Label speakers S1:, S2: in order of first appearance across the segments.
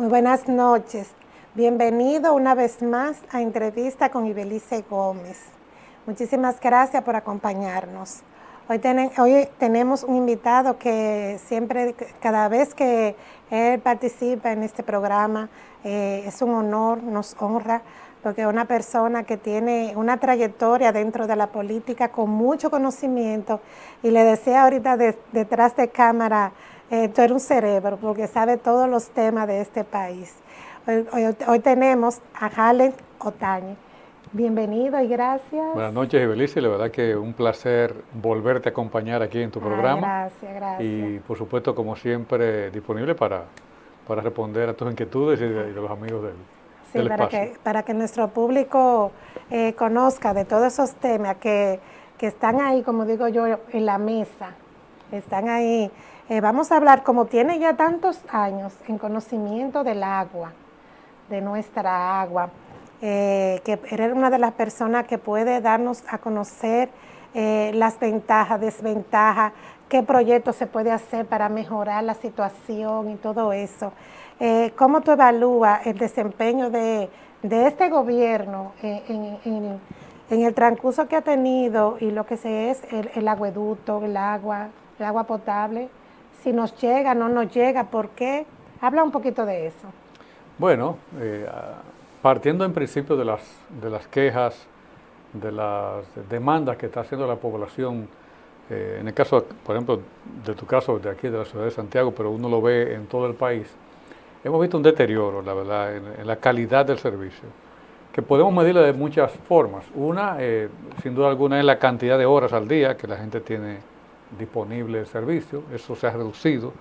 S1: Muy buenas noches. Bienvenido una vez más a Entrevista con Ibelice Gómez. Muchísimas gracias por acompañarnos. Hoy tenemos un invitado que siempre, cada vez que él participa en este programa, es un honor, nos honra, porque es una persona que tiene una trayectoria dentro de la política con mucho conocimiento, y le decía ahorita detrás de cámara, tú eres un cerebro, porque sabe todos los temas de este país. Hoy tenemos a Hallen Otañez. Bienvenido y gracias.
S2: Buenas noches, Ibelice. La verdad que un placer volverte a acompañar aquí en tu programa.
S1: Gracias.
S2: Y por supuesto, como siempre, disponible para responder a tus inquietudes y de los amigos del espacio.
S1: Para que nuestro público conozca de todos esos temas que están ahí, como digo yo, en la mesa. Están ahí. Vamos a hablar, como tiene ya tantos años en conocimiento del agua, de nuestra agua, que eres una de las personas que puede darnos a conocer las ventajas, desventajas, qué proyectos se puede hacer para mejorar la situación y todo eso. ¿Cómo tú evalúas el desempeño de este gobierno en el transcurso que ha tenido y lo que es el acueducto, el agua potable? Si nos llega, no nos llega, ¿por qué? Habla un poquito de eso.
S2: Bueno, partiendo en principio de las quejas, de las demandas que está haciendo la población, en el caso, por ejemplo, de tu caso, de aquí de la ciudad de Santiago, pero uno lo ve en todo el país, hemos visto un deterioro, la verdad, en la calidad del servicio, que podemos medirlo de muchas formas. Una, sin duda alguna, es la cantidad de horas al día que la gente tiene disponible el servicio. Eso se ha reducido.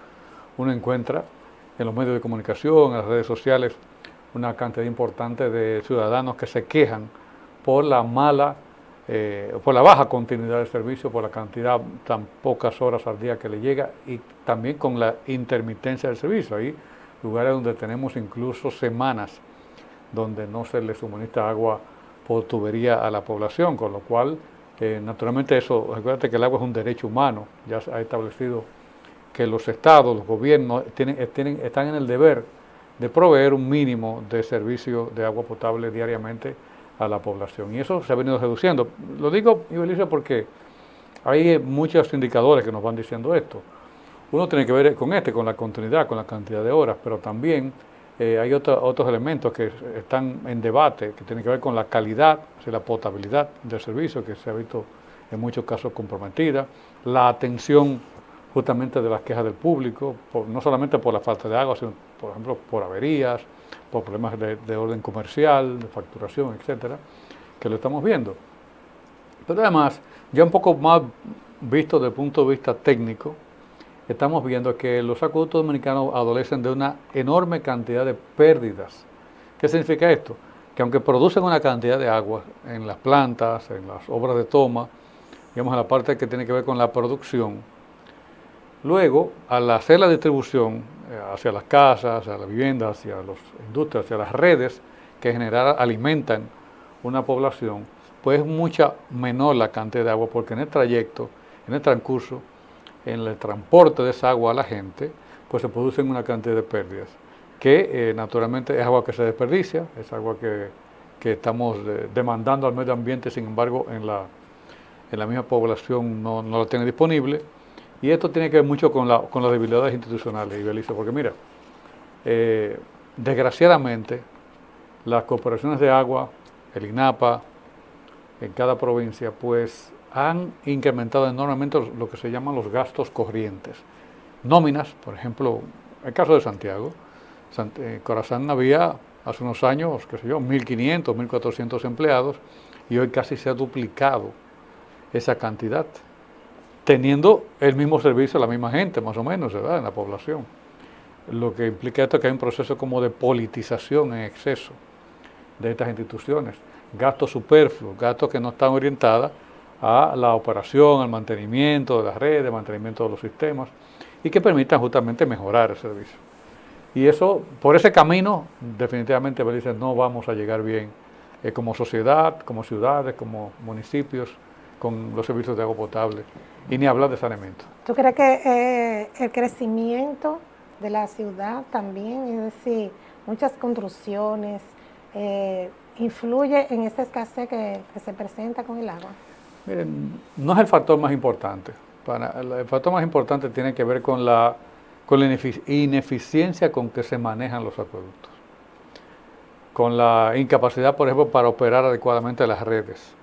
S2: Uno encuentra en los medios de comunicación, en las redes sociales, una cantidad importante de ciudadanos que se quejan por la por la baja continuidad del servicio, por la cantidad, tan pocas horas al día que le llega, y también con la intermitencia del servicio. Hay lugares donde tenemos incluso semanas donde no se le suministra agua por tubería a la población, con lo cual, naturalmente eso, recuérdate que el agua es un derecho humano, ya se ha establecido que los estados, los gobiernos están en el deber de proveer un mínimo de servicio de agua potable diariamente a la población. Y eso se ha venido reduciendo. Lo digo, Ibelice, porque hay muchos indicadores que nos van diciendo esto. Uno tiene que ver con la continuidad, con la cantidad de horas, pero también hay otros elementos que están en debate, que tienen que ver con la calidad, o sea, la potabilidad del servicio, que se ha visto en muchos casos comprometida, la atención justamente de las quejas del público, no solamente por la falta de agua, sino, por ejemplo, por averías, por problemas de orden comercial, de facturación, etcétera, que lo estamos viendo. Pero además, ya un poco más visto desde el punto de vista técnico, estamos viendo que los acueductos dominicanos adolecen de una enorme cantidad de pérdidas. ¿Qué significa esto? Que aunque producen una cantidad de agua en las plantas, en las obras de toma, digamos en la parte que tiene que ver con la producción, luego, al hacer la distribución hacia las casas, hacia las viviendas, hacia las industrias, hacia las redes que en general alimentan una población, pues es mucha menor la cantidad de agua, porque en el trayecto, en el transcurso, en el transporte de esa agua a la gente, pues se producen una cantidad de pérdidas, que naturalmente es agua que se desperdicia, es agua que estamos demandando al medio ambiente, sin embargo en la misma población no la tiene disponible. Y esto tiene que ver mucho con las debilidades institucionales, Ibelice, porque mira, desgraciadamente las corporaciones de agua, el INAPA, en cada provincia, pues han incrementado enormemente lo que se llaman los gastos corrientes. Nóminas, por ejemplo, el caso de Santiago, Corazán había hace unos años, qué sé yo, 1.500, 1.400 empleados, y hoy casi se ha duplicado esa cantidad, teniendo el mismo servicio a la misma gente, más o menos, ¿verdad?, en la población. Lo que implica esto es que hay un proceso como de politización en exceso de estas instituciones, gastos superfluos, gastos que no están orientados a la operación, al mantenimiento de las redes, mantenimiento de los sistemas, y que permitan justamente mejorar el servicio. Y eso, por ese camino, definitivamente me dicen, no vamos a llegar bien como sociedad, como ciudades, como municipios, con los servicios de agua potable, y ni hablar de saneamiento.
S1: ¿Tú crees que el crecimiento de la ciudad también, es decir, muchas construcciones, influye en esta escasez que se presenta con el agua?
S2: Miren, no es el factor más importante. El factor más importante tiene que ver con la ineficiencia con que se manejan los acueductos, con la incapacidad, por ejemplo, para operar adecuadamente las redes,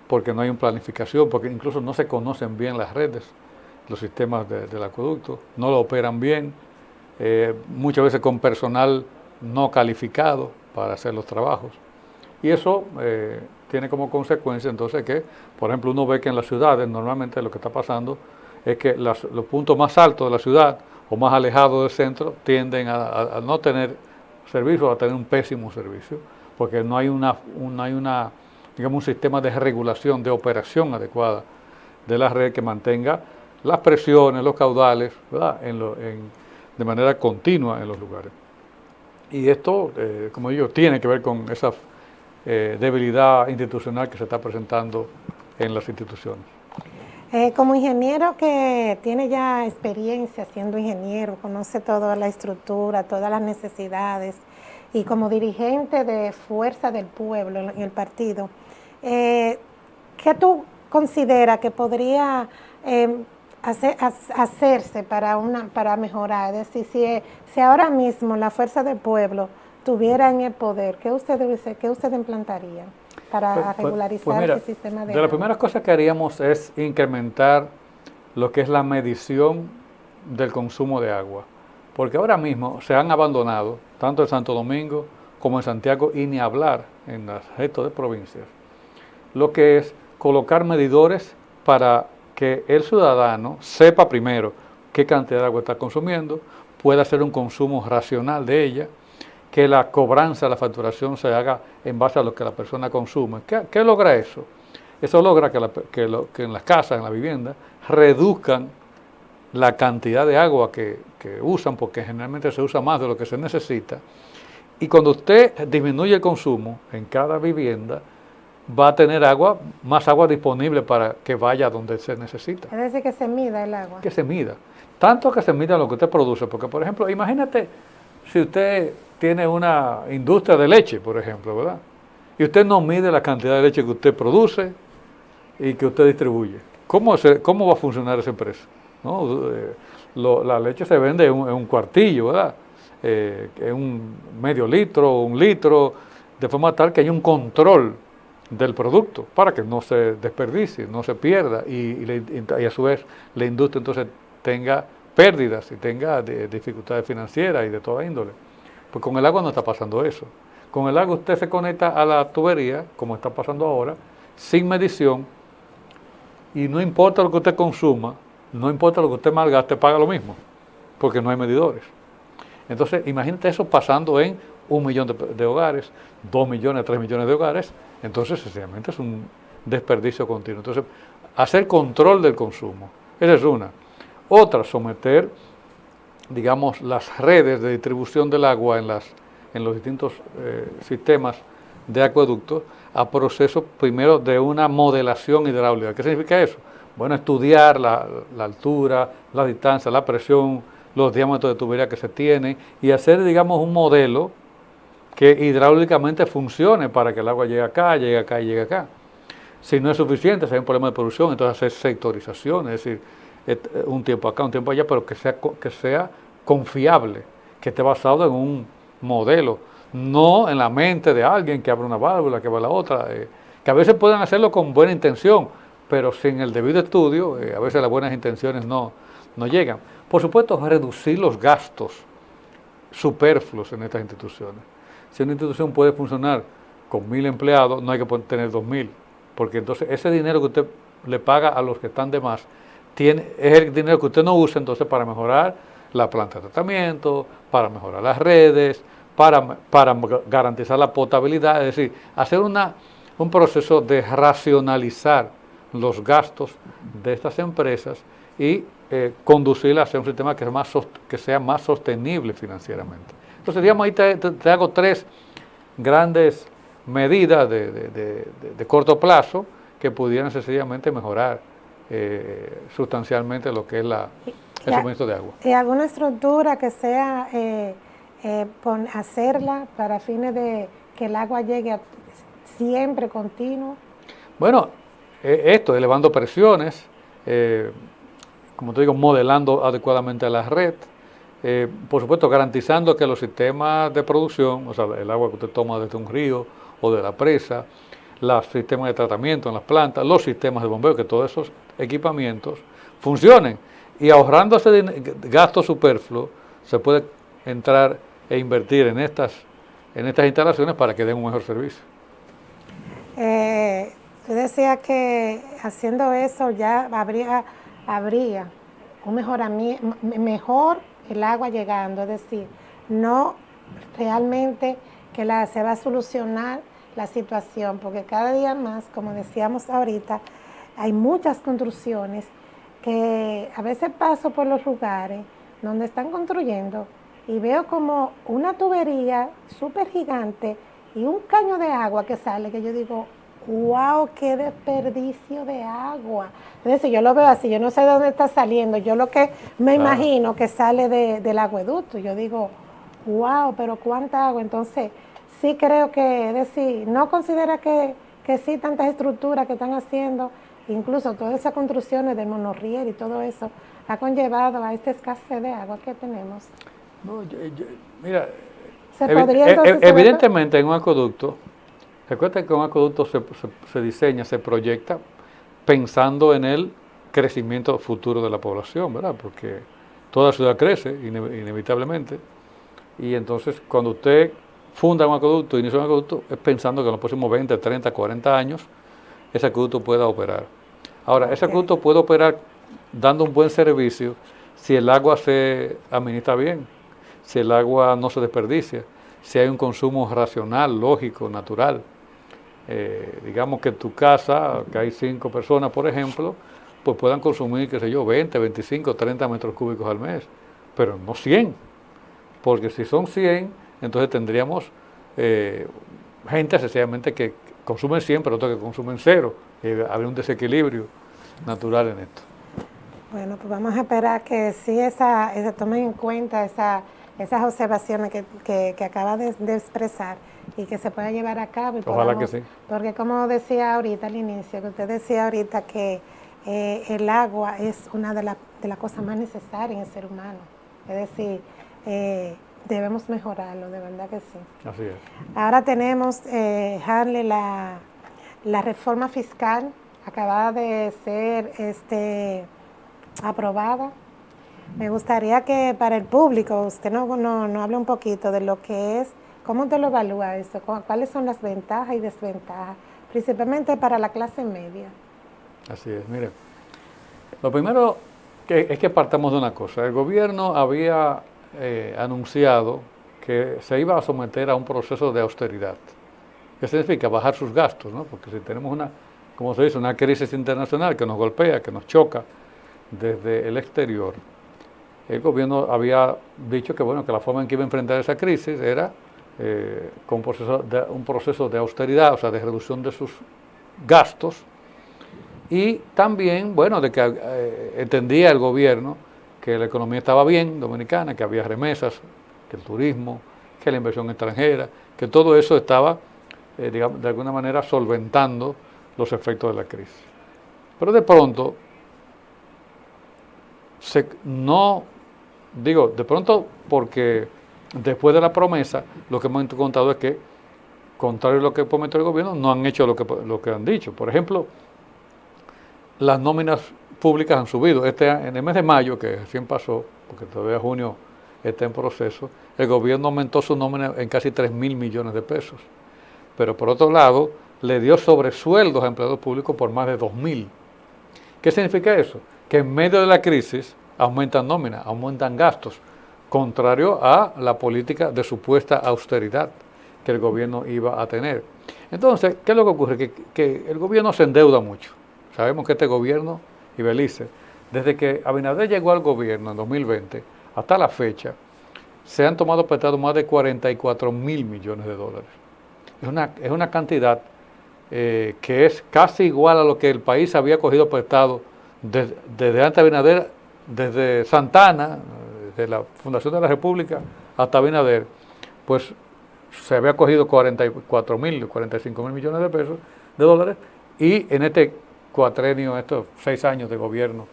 S2: porque no hay una planificación, porque incluso no se conocen bien las redes, los sistemas del acueducto, no lo operan bien, muchas veces con personal no calificado para hacer los trabajos. Y eso tiene como consecuencia entonces que, por ejemplo, uno ve que en las ciudades normalmente lo que está pasando es que los puntos más altos de la ciudad o más alejados del centro tienden a no tener servicio, a tener un pésimo servicio, porque no hay digamos, un sistema de regulación, de operación adecuada de la red que mantenga las presiones, los caudales, ¿verdad? De manera continua en los lugares. Y esto, como digo, tiene que ver con esa debilidad institucional que se está presentando en las instituciones.
S1: Como ingeniero que tiene ya experiencia siendo ingeniero, conoce toda la estructura, todas las necesidades, y como dirigente de Fuerza del Pueblo en el partido, ¿qué tú consideras que podría hacerse para mejorar? Es decir, si ahora mismo la Fuerza del Pueblo tuviera en el poder, ¿qué usted implantaría para regularizar
S2: mira,
S1: el sistema de
S2: agua? De las primeras cosas que haríamos es incrementar lo que es la medición del consumo de agua, porque ahora mismo se han abandonado, tanto en Santo Domingo como en Santiago, y ni hablar en el resto de provincias, lo que es colocar medidores para que el ciudadano sepa primero qué cantidad de agua está consumiendo, pueda hacer un consumo racional de ella, que la cobranza, la facturación se haga en base a lo que la persona consume. ¿Qué logra eso? Eso logra que en las casas, en la vivienda, reduzcan la cantidad de agua que usan, porque generalmente se usa más de lo que se necesita. Y cuando usted disminuye el consumo en cada vivienda, va a tener más agua disponible para que vaya donde se necesita.
S1: Es decir, que se mida el agua.
S2: Que se mida. Tanto que se mida lo que usted produce, porque por ejemplo, imagínate si usted tiene una industria de leche, por ejemplo, ¿verdad? Y usted no mide la cantidad de leche que usted produce y que usted distribuye. ¿Cómo va a funcionar esa empresa? ¿No? La leche se vende en un cuartillo, ¿verdad? En un medio litro, un litro, de forma tal que haya un control del producto para que no se desperdicie, no se pierda y a su vez la industria entonces tenga pérdidas y tenga dificultades financieras y de toda índole. Pues con el agua no está pasando eso. Con el agua usted se conecta a la tubería, como está pasando ahora, sin medición, y no importa lo que usted consuma, no importa lo que usted malgaste, paga lo mismo, porque no hay medidores. Entonces, imagínate eso pasando en 1 millón de hogares, 2 millones, 3 millones de hogares, entonces sencillamente es un desperdicio continuo. Entonces, hacer control del consumo, esa es una. Otra, someter, digamos, las redes de distribución del agua en los distintos sistemas de acueductos a procesos primero de una modelación hidráulica. ¿Qué significa eso? Bueno, estudiar la altura, la distancia, la presión, los diámetros de tubería que se tienen y hacer, digamos, un modelo que hidráulicamente funcione para que el agua llegue acá, llegue acá y llegue acá. Si no es suficiente, si hay un problema de producción, entonces hacer sectorización, es decir, un tiempo acá, un tiempo allá, pero que sea confiable, que esté basado en un modelo, no en la mente de alguien que abre una válvula, que va a la otra, que a veces pueden hacerlo con buena intención, pero sin el debido estudio, a veces las buenas intenciones no llegan. Por supuesto, reducir los gastos superfluos en estas instituciones. Si una institución puede funcionar con 1.000 empleados, no hay que tener 2.000, porque entonces ese dinero que usted le paga a los que están de más, es el dinero que usted no usa entonces para mejorar la planta de tratamiento, para mejorar las redes, para garantizar la potabilidad, es decir, hacer un proceso de racionalizar los gastos de estas empresas y conducirla hacia un sistema que sea más sostenible financieramente. Entonces, digamos, ahí te hago 3 grandes medidas de corto plazo que pudieran sencillamente mejorar sustancialmente lo que es el suministro de agua.
S1: ¿Y alguna estructura que sea hacerla para fines de que el agua llegue siempre continuo?
S2: Bueno, esto, elevando presiones, como te digo, modelando adecuadamente la red, por supuesto garantizando que los sistemas de producción, o sea, el agua que usted toma desde un río o de la presa, los sistemas de tratamiento en las plantas, los sistemas de bombeo, que todos esos equipamientos funcionen. Y ahorrando ese gasto superfluo, se puede entrar e invertir en estas instalaciones para que den un mejor servicio.
S1: Tú decías que haciendo eso ya habría un mejor el agua llegando, es decir, no realmente que se va a solucionar la situación, porque cada día más, como decíamos ahorita, hay muchas construcciones que a veces paso por los lugares donde están construyendo y veo como una tubería súper gigante y un caño de agua que sale, que yo digo, wow, qué desperdicio de agua. Entonces, yo lo veo así, yo no sé de dónde está saliendo, yo lo que me imagino que sale del acueducto, yo digo, wow, pero cuánta agua. Entonces, sí creo que, es decir, no considera que sí tantas estructuras que están haciendo, incluso todas esas construcciones de monorriel y todo eso, ha conllevado a esta escasez de agua que tenemos.
S2: No, mira,
S1: evidentemente
S2: en un acueducto, recuerda que un acueducto se diseña, se proyecta pensando en el crecimiento futuro de la población, ¿verdad? Porque toda ciudad crece inevitablemente, y entonces cuando usted funda un acueducto, inicia un acueducto, es pensando que en los próximos 20, 30, 40 años ese acueducto pueda operar. Ahora, ese acueducto puede operar dando un buen servicio si el agua se administra bien, si el agua no se desperdicia, si hay un consumo racional, lógico, natural. Digamos que en tu casa, que hay 5 personas, por ejemplo, pues puedan consumir, qué sé yo, 20, 25, 30 metros cúbicos al mes, pero no 100, porque si son 100, entonces tendríamos gente sencillamente que consumen 100, pero otros que consumen 0, habría un desequilibrio natural en esto.
S1: Bueno, pues vamos a esperar que sí se tomen en cuenta esas observaciones que acaba de expresar y que se pueda llevar a cabo. Y
S2: ojalá que sí.
S1: Porque como decía ahorita al inicio, que usted decía ahorita que el agua es una de las cosas más necesarias en el ser humano. Es decir, debemos mejorarlo, de verdad que sí.
S2: Así es.
S1: Ahora tenemos, Harley, la reforma fiscal acabada de ser aprobada. Me gustaría que para el público usted no hable un poquito de lo que es, cómo usted lo evalúa eso, cuáles son las ventajas y desventajas, principalmente para la clase media.
S2: Así es, mire, lo primero es que partamos de una cosa. El gobierno había anunciado que se iba a someter a un proceso de austeridad. ¿Qué significa? Bajar sus gastos, ¿no? Porque si tenemos como se dice, una crisis internacional que nos golpea, que nos choca desde el exterior, el gobierno había dicho que, bueno, que la forma en que iba a enfrentar esa crisis era con un proceso de austeridad, o sea, de reducción de sus gastos, y también, bueno, de que entendía el gobierno que la economía estaba bien, dominicana, que había remesas, que el turismo, que la inversión extranjera, que todo eso estaba, digamos, de alguna manera solventando los efectos de la crisis. Pero de pronto, de pronto porque después de la promesa, lo que hemos contado es que, contrario a lo que prometió el gobierno, no han hecho lo que han dicho. Por ejemplo, las nóminas públicas han subido. En el mes de mayo, que recién pasó, porque todavía junio está en proceso, el gobierno aumentó su nómina en casi 3.000 millones de pesos. Pero por otro lado, le dio sobresueldos a empleados públicos por más de 2.000. ¿Qué significa eso? Que en medio de la crisis aumentan nóminas, aumentan gastos, contrario a la política de supuesta austeridad que el gobierno iba a tener. Entonces, ¿qué es lo que ocurre? Que el gobierno se endeuda mucho. Sabemos que este gobierno, y Belice, desde que Abinader llegó al gobierno en 2020 hasta la fecha, se han tomado prestados más de 44.000 millones de dólares. Es una cantidad que es casi igual a lo que el país había cogido prestado desde antes de Abinader, desde Santana, desde la fundación de la República hasta Abinader, pues se había cogido 44.000, 45.000 millones de dólares, y en este cuatrenio, estos 6 años de gobierno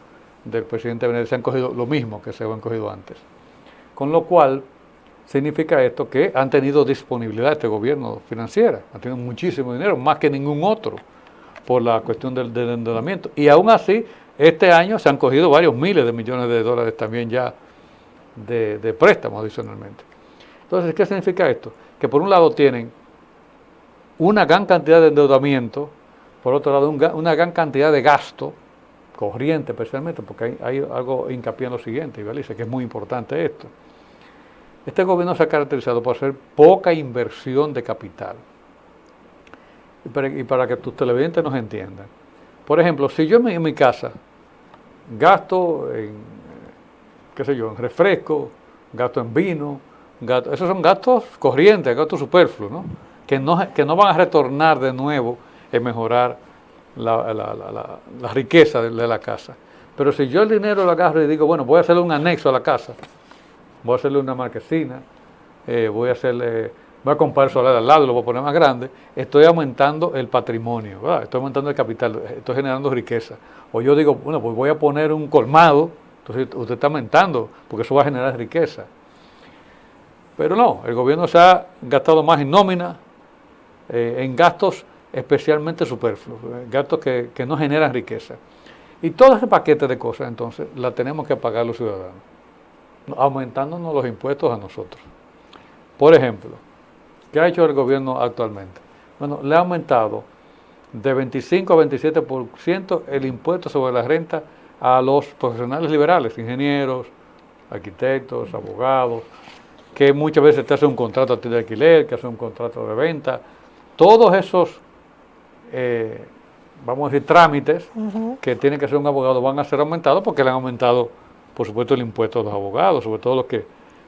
S2: del presidente Abinader, se han cogido lo mismo que se habían cogido antes. Con lo cual, significa esto que han tenido disponibilidad este gobierno financiera, han tenido muchísimo dinero, más que ningún otro, por la cuestión del endeudamiento. Y aún así, este año se han cogido varios miles de millones de dólares también ya de préstamos adicionalmente. Entonces, ¿qué significa esto? Que por un lado tienen una gran cantidad de endeudamiento, por otro lado una gran cantidad de gasto, corriente especialmente, porque hay algo hincapié en lo siguiente, Ibelice, que es muy importante esto. Este gobierno se ha caracterizado por hacer poca inversión de capital. Y para que tus televidentes nos entiendan. Por ejemplo, si yo en mi casa gasto en, qué sé yo, en refresco, gasto en vino, esos son gastos corrientes, gastos superfluos, ¿no? Que no van a retornar de nuevo en mejorar la riqueza de la casa. Pero si yo el dinero lo agarro y digo, bueno, voy a hacerle un anexo a la casa, voy a hacerle una marquesina, voy a comprar el solar al lado y lo voy a poner más grande, estoy aumentando el patrimonio, ¿verdad? Estoy aumentando el capital, estoy generando riqueza. O yo digo, bueno, pues voy a poner un colmado, entonces usted está aumentando, porque eso va a generar riqueza. Pero no, el gobierno se ha gastado más en nómina, en gastos especialmente superfluos, gastos que no generan riqueza. Y todo ese paquete de cosas, entonces, la tenemos que pagar los ciudadanos, aumentándonos los impuestos a nosotros. Por ejemplo, ¿qué ha hecho el gobierno actualmente? Bueno, le ha aumentado de 25 a 27% el impuesto sobre la renta a los profesionales liberales, ingenieros, arquitectos, abogados, que muchas veces te hacen un contrato a ti de alquiler, que hacen un contrato de venta. Todos esos, vamos a decir, trámites que tiene que hacer un abogado van a ser aumentados porque le han aumentado, por supuesto, el impuesto a los abogados, sobre todo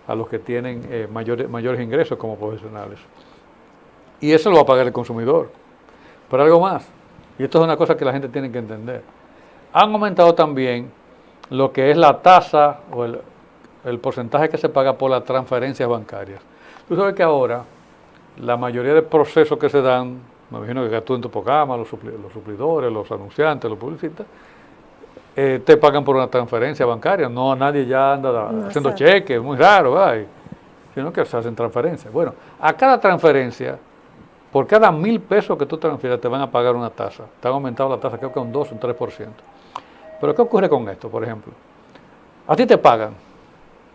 S2: a los que tienen mayores ingresos como profesionales. Y eso lo va a pagar el consumidor. Pero algo más, y esto es una cosa que la gente tiene que entender, han aumentado también lo que es la tasa o el porcentaje que se paga por las transferencias bancarias. Tú sabes que ahora la mayoría de procesos que se dan, me imagino que tú en tu programa, los suplidores, los anunciantes, los publicistas, te pagan por una transferencia bancaria, no nadie ya anda haciendo cheques, es muy raro, ¿verdad? Sino que se hacen transferencias. Bueno, a cada transferencia, por cada 1,000 pesos que tú transfieras, te van a pagar una tasa. Te han aumentado la tasa, creo que un 2 o un 3%. Pero ¿qué ocurre con esto, por ejemplo? A ti te pagan,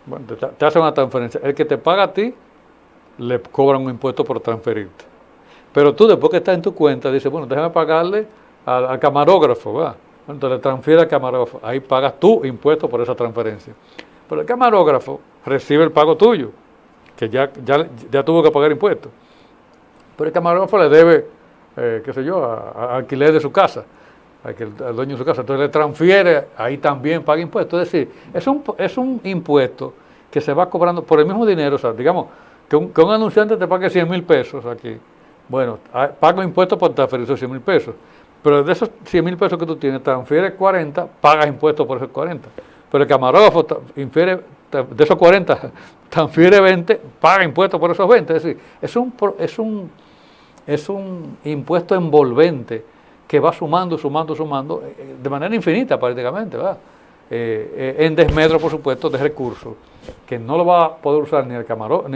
S2: bueno, te hacen una transferencia. El que te paga a ti, le cobran un impuesto por transferirte. Pero tú, después que estás en tu cuenta, dices, bueno, déjame pagarle al camarógrafo, ¿verdad? Entonces le transfiere al camarógrafo, ahí pagas tú impuestos por esa transferencia. Pero el camarógrafo recibe el pago tuyo, que ya tuvo que pagar impuestos. Pero el camarógrafo le debe, qué sé yo, a alquiler de su casa, al dueño de su casa. Entonces le transfiere, ahí también paga impuestos. Es decir, es un impuesto que se va cobrando por el mismo dinero. O sea, digamos, que un anunciante te pague 100,000 pesos aquí. Bueno, paga impuestos por transferir esos 100,000 pesos. Pero de esos 100,000 pesos que tú tienes, transfiere 40, pagas impuestos por esos 40. Pero el camarógrafo infiere, de esos 40, transfiere 20, paga impuestos por esos 20. Es decir, es un impuesto envolvente que va sumando, de manera infinita prácticamente, ¿verdad? En desmedro, por supuesto, de recursos, que no lo va a poder usar ni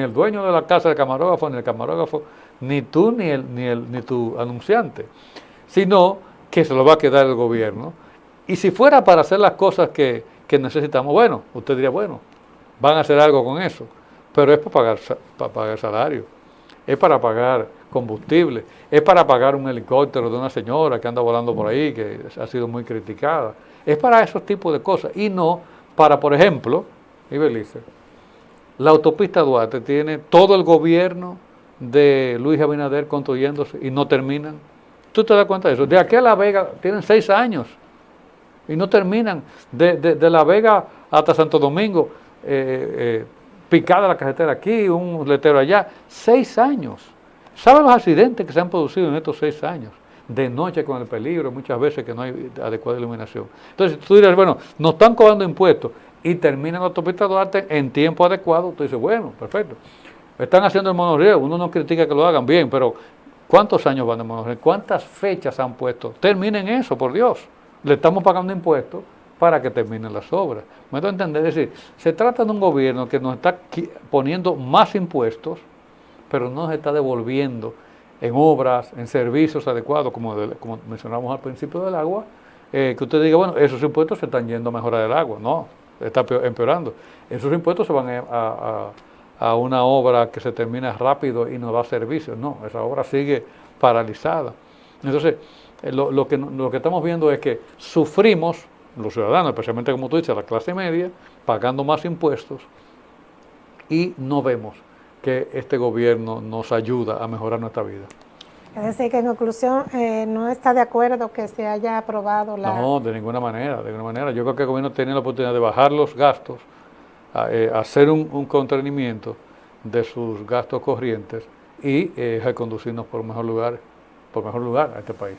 S2: el dueño de la casa del camarógrafo, ni el camarógrafo, ni tú, ni tu anunciante, sino que se lo va a quedar el gobierno. Y si fuera para hacer las cosas que necesitamos, bueno, usted diría, bueno, van a hacer algo con eso, pero es para pagar salario, es para pagar combustible, es para pagar un helicóptero de una señora que anda volando por ahí, que ha sido muy criticada, es para esos tipos de cosas, y no para, por ejemplo, Ibelice, la autopista Duarte tiene todo el gobierno de Luis Abinader construyéndose y no terminan. ¿Tú te das cuenta de eso? De aquí a La Vega tienen 6 años y no terminan. De La Vega hasta Santo Domingo, picada la carretera aquí, un letero allá, 6 años. ¿Saben los accidentes que se han producido en estos 6 años? De noche con el peligro, muchas veces que no hay adecuada iluminación. Entonces tú dirás, bueno, nos están cobrando impuestos. y terminan la autopista Duarte en tiempo adecuado, tú dices, bueno, perfecto. Están haciendo el monorriel, uno no critica que lo hagan bien, pero ¿cuántos años van de monorriel? ¿Cuántas fechas han puesto? Terminen eso, por Dios. Le estamos pagando impuestos para que terminen las obras. ¿Me doy a entender? Es decir, se trata de un gobierno que nos está poniendo más impuestos, pero no nos está devolviendo en obras, en servicios adecuados, como mencionamos al principio del agua, que usted diga, bueno, esos impuestos se están yendo a mejorar el agua. No, está empeorando. Esos impuestos se van a una obra que se termina rápido y no da servicio. No, esa obra sigue paralizada. Entonces, lo que estamos viendo es que sufrimos, los ciudadanos, especialmente como tú dices, la clase media, pagando más impuestos, y no vemos que este gobierno nos ayuda a mejorar nuestra vida.
S1: Es decir, que en conclusión no está de acuerdo que se haya aprobado la...
S2: No, de ninguna manera, de ninguna manera. Yo creo que el gobierno tiene la oportunidad de bajar los gastos, hacer un contenimiento de sus gastos corrientes y reconducirnos por mejor lugar a este país.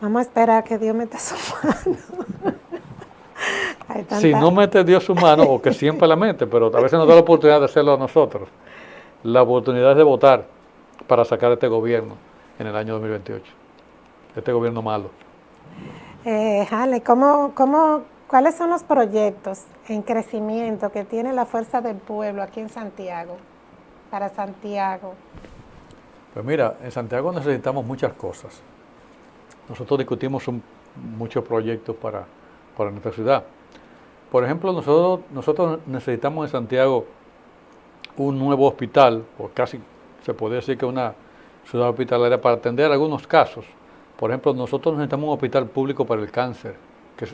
S1: Vamos a esperar que Dios meta su mano.
S2: Si no mete Dios su mano, o que siempre la mete, pero a veces nos da la oportunidad de hacerlo a nosotros. La oportunidad es de votar para sacar a este gobierno en el año 2028. Este gobierno malo.
S1: Jale, ¿cuáles son los proyectos en crecimiento que tiene la Fuerza del Pueblo aquí en Santiago, para Santiago?
S2: Pues mira, en Santiago necesitamos muchas cosas. Nosotros discutimos muchos proyectos para nuestra ciudad. Por ejemplo, nosotros necesitamos en Santiago un nuevo hospital, o casi se podría decir que una ciudad hospitalaria para atender algunos casos. Por ejemplo, nosotros necesitamos un hospital público para el cáncer,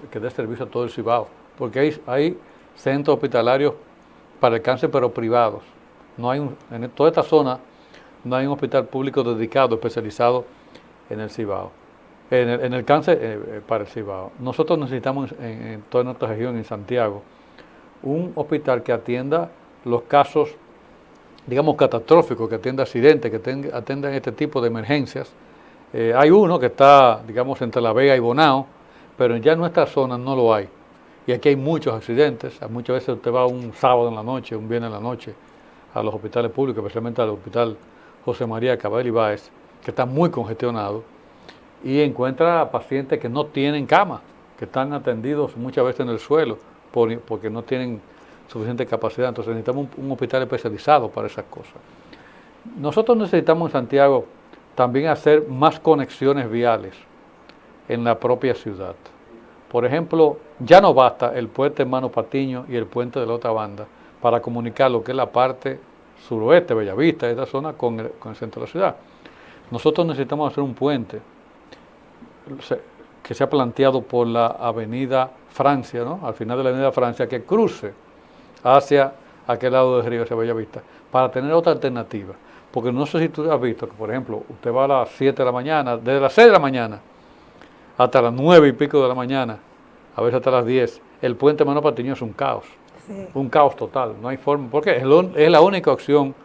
S2: que dé servicio a todo el Cibao, porque hay centros hospitalarios para el cáncer, pero privados. En toda esta zona no hay un hospital público dedicado, especializado en el Cibao. En el cáncer para el Cibao. Nosotros necesitamos en toda nuestra región, en Santiago, un hospital que atienda los casos, digamos, catastróficos, que atienda accidentes, que atienda este tipo de emergencias. Hay uno que está, digamos, entre La Vega y Bonao, pero ya en nuestra zona no lo hay. Y aquí hay muchos accidentes. Muchas veces usted va un sábado en la noche, un viernes en la noche, a los hospitales públicos, especialmente al hospital José María Cabal Ibáez, que está muy congestionado, y encuentra pacientes que no tienen cama, que están atendidos muchas veces en el suelo porque no tienen suficiente capacidad. Entonces necesitamos un hospital especializado para esas cosas. Nosotros necesitamos en Santiago también hacer más conexiones viales en la propia ciudad. Por ejemplo, ya no basta el puente Hermano Patiño y el puente de la otra banda para comunicar lo que es la parte suroeste, Bellavista, esta zona, con el centro de la ciudad. Nosotros necesitamos hacer un puente que se ha planteado por la avenida Francia, ¿no? Al final de la avenida Francia, que cruce hacia aquel lado del río, hacia Bellavista, para tener otra alternativa. Porque no sé si tú has visto que, por ejemplo, usted va a las 7 de la mañana, desde las 6 de la mañana hasta las 9 y pico de la mañana, a veces hasta las 10, el puente Hermano Patiño es un caos. Sí. Un caos total, no hay forma, porque es la única opción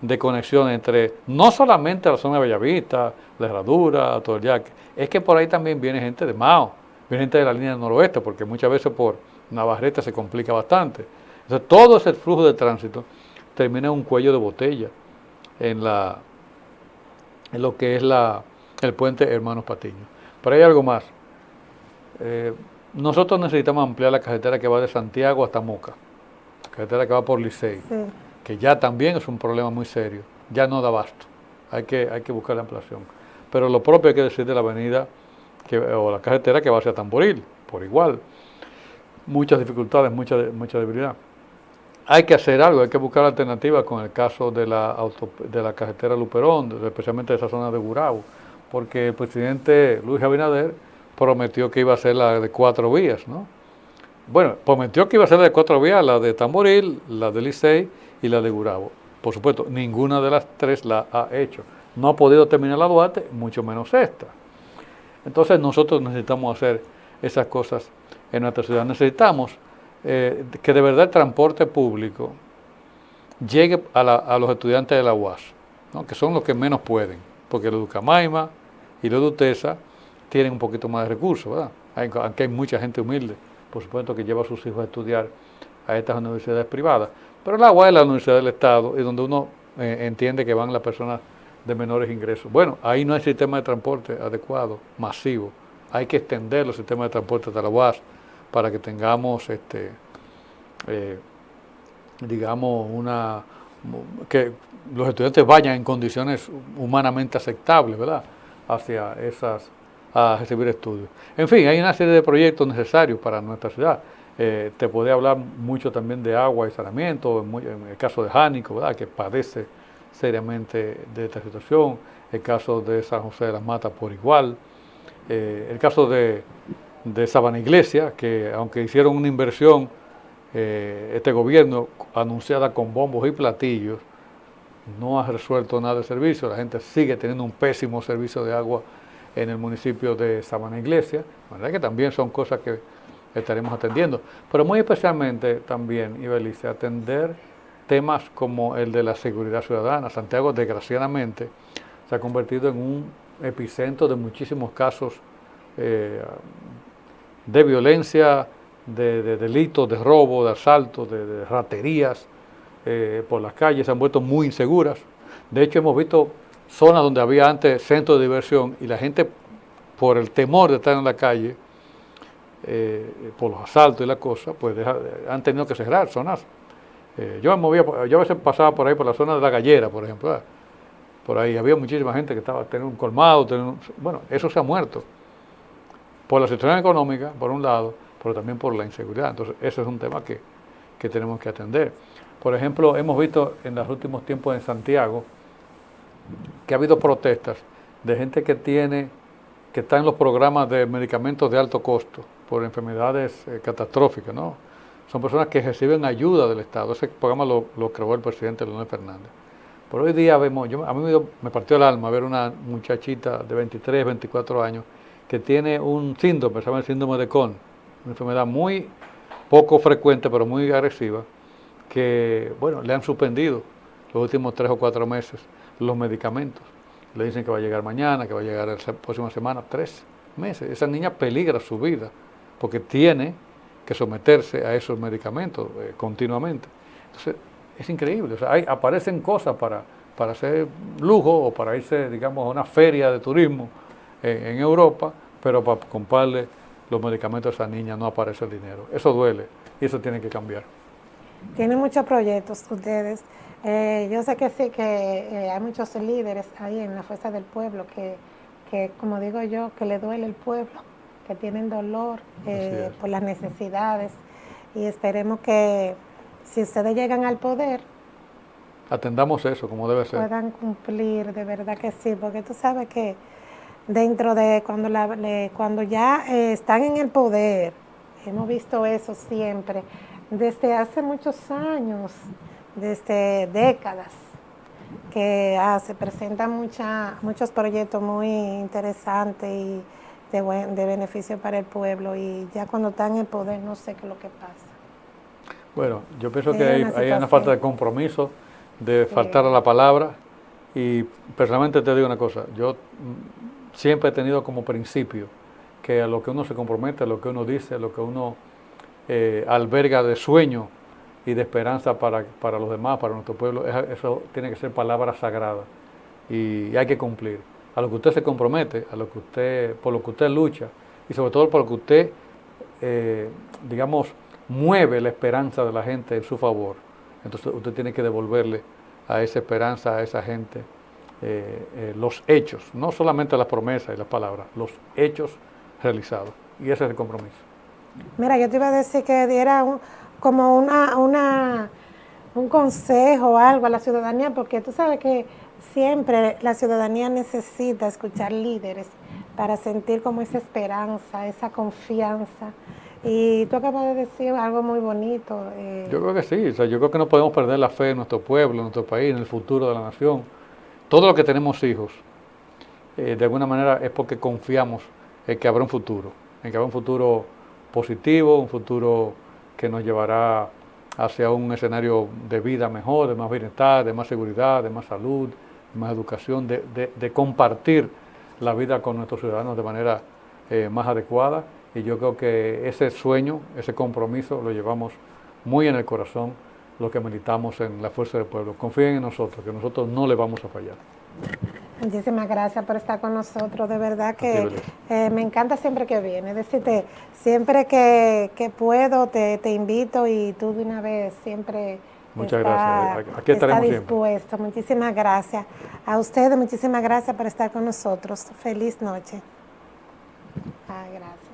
S2: de conexión entre no solamente la zona de Bellavista, la Herradura, todo el Yaque, es que por ahí también viene gente de Mao, viene gente de la línea del noroeste, porque muchas veces por Navarrete se complica bastante. Entonces todo ese flujo de tránsito termina en un cuello de botella en lo que es el puente Hermanos Patiño. Pero hay algo más. Nosotros necesitamos ampliar la carretera que va de Santiago hasta Moca, la carretera que va por Licey, sí, que ya también es un problema muy serio, ya no da abasto, hay que buscar la ampliación. Pero lo propio hay que decir de la avenida o la carretera que va hacia Tamboril, por igual. Muchas dificultades, mucha debilidad. Hay que hacer algo, hay que buscar alternativas con el caso de la carretera Luperón, especialmente de esa zona de Gurabo, porque el presidente Luis Abinader prometió que iba a ser la de 4 vías, ¿no? Bueno, prometió que iba a ser la de 4 vías, la de Tamboril, la de Licey y la de Gurabo. Por supuesto, ninguna de las 3 la ha hecho. No ha podido terminar la Duarte, mucho menos esta. Entonces nosotros necesitamos hacer esas cosas en nuestra ciudad. Necesitamos que de verdad el transporte público llegue a los estudiantes de la UAS, ¿no? Que son los que menos pueden, porque los de Ucamaima y los de UTESA tienen un poquito más de recursos, ¿verdad? Aunque hay mucha gente humilde por supuesto que lleva a sus hijos a estudiar a estas universidades privadas. Pero el agua es la universidad del Estado y donde uno entiende que van las personas de menores ingresos. Bueno, ahí no hay sistema de transporte adecuado, masivo. Hay que extender los sistemas de transporte de la UAS para que tengamos, digamos, que los estudiantes vayan en condiciones humanamente aceptables, ¿verdad?, hacia a recibir estudios. En fin, hay una serie de proyectos necesarios para nuestra ciudad. Te podría hablar mucho también de agua y saneamiento, en el caso de Jánico, ¿verdad?, que padece seriamente de esta situación, el caso de San José de las Matas por igual, el caso de Sabana Iglesia, que aunque hicieron una inversión, este gobierno anunciada con bombos y platillos, no ha resuelto nada de servicio. La gente sigue teniendo un pésimo servicio de agua en el municipio de Sabana Iglesia, de manera que también son cosas que estaremos atendiendo. Pero muy especialmente también, Ibelice, atender temas como el de la seguridad ciudadana. Santiago, desgraciadamente, se ha convertido en un epicentro de muchísimos casos de violencia, de delitos, de robo, de asaltos, de raterías por las calles. Se han vuelto muy inseguras. De hecho, hemos visto zonas donde había antes centros de diversión y la gente, por el temor de estar en la calle, por los asaltos y la cosa, pues han tenido que cerrar zonas. Yo a veces pasaba por ahí, por la zona de La Gallera, por ejemplo, ¿verdad? Por ahí había muchísima gente que estaba teniendo un colmado, bueno, eso se ha muerto. Por la situación económica, por un lado, pero también por la inseguridad. Entonces, eso es un tema que tenemos que atender. Por ejemplo, hemos visto en los últimos tiempos en Santiago que ha habido protestas de gente que está en los programas de medicamentos de alto costo por enfermedades catastróficas, ¿no? Son personas que reciben ayuda del Estado. Ese programa lo creó el presidente Leonel Fernández. Pero hoy día vemos, a mí me partió el alma ver una muchachita de 23, 24 años que tiene un síndrome, se llama el síndrome de Cohn, una enfermedad muy poco frecuente, pero muy agresiva, que, bueno, le han suspendido los últimos 3 o 4 meses los medicamentos. Le dicen que va a llegar mañana, que va a llegar la próxima semana, 3 meses. Esa niña peligra su vida porque tiene que someterse a esos medicamentos continuamente. Entonces, es increíble. O sea, aparecen cosas para hacer lujo o para irse, digamos, a una feria de turismo en Europa, pero para comprarle los medicamentos a esa niña no aparece el dinero. Eso duele y eso tiene que cambiar.
S1: Tienen muchos proyectos ustedes. Yo sé que sí, que hay muchos líderes ahí en la Fuerza del Pueblo que, como digo yo, que le duele el pueblo, que tienen dolor por las necesidades. Y esperemos que si ustedes llegan al poder,
S2: atendamos eso como debe ser.
S1: Puedan cumplir, de verdad que sí, porque tú sabes que dentro de cuando ya están en el poder, hemos visto eso siempre, desde hace muchos años, desde décadas, que se presentan muchos proyectos muy interesantes y de beneficio para el pueblo, y ya cuando están en el poder no sé qué es lo que pasa.
S2: Bueno, yo pienso que hay una falta de compromiso, de faltar a la palabra, y personalmente te digo una cosa, yo siempre he tenido como principio que a lo que uno se compromete, a lo que uno dice, a lo que uno alberga de sueño y de esperanza para los demás, para nuestro pueblo, eso tiene que ser palabra sagrada y hay que cumplir. A lo que usted se compromete, por lo que usted lucha y sobre todo por lo que usted, digamos, mueve la esperanza de la gente en su favor. Entonces usted tiene que devolverle a esa esperanza, a esa gente, los hechos, no solamente las promesas y las palabras, los hechos realizados. Y ese es el compromiso.
S1: Mira, yo te iba a decir que diera como un consejo o algo a la ciudadanía, porque tú sabes que siempre la ciudadanía necesita escuchar líderes para sentir como esa esperanza, esa confianza. Y tú acabas de decir algo muy bonito.
S2: Yo creo que sí, o sea, yo creo que no podemos perder la fe en nuestro pueblo, en nuestro país, en el futuro de la nación. Todo lo que tenemos hijos, de alguna manera es porque confiamos en que habrá un futuro, positivo, un futuro que nos llevará hacia un escenario de vida mejor, de más bienestar, de más seguridad, de más salud, de más educación, de compartir la vida con nuestros ciudadanos de manera más adecuada y yo creo que ese sueño, ese compromiso lo llevamos muy en el corazón, lo que militamos en la Fuerza del Pueblo. Confíen en nosotros, que nosotros no le vamos a fallar.
S1: Muchísimas gracias por estar con nosotros, de verdad que me encanta siempre que vienes, decirte, siempre que puedo te invito y tú de una vez siempre
S2: muchas gracias, aquí estaremos
S1: está dispuesto. Siempre. Muchísimas gracias. A ustedes muchísimas gracias por estar con nosotros. Feliz noche. Gracias.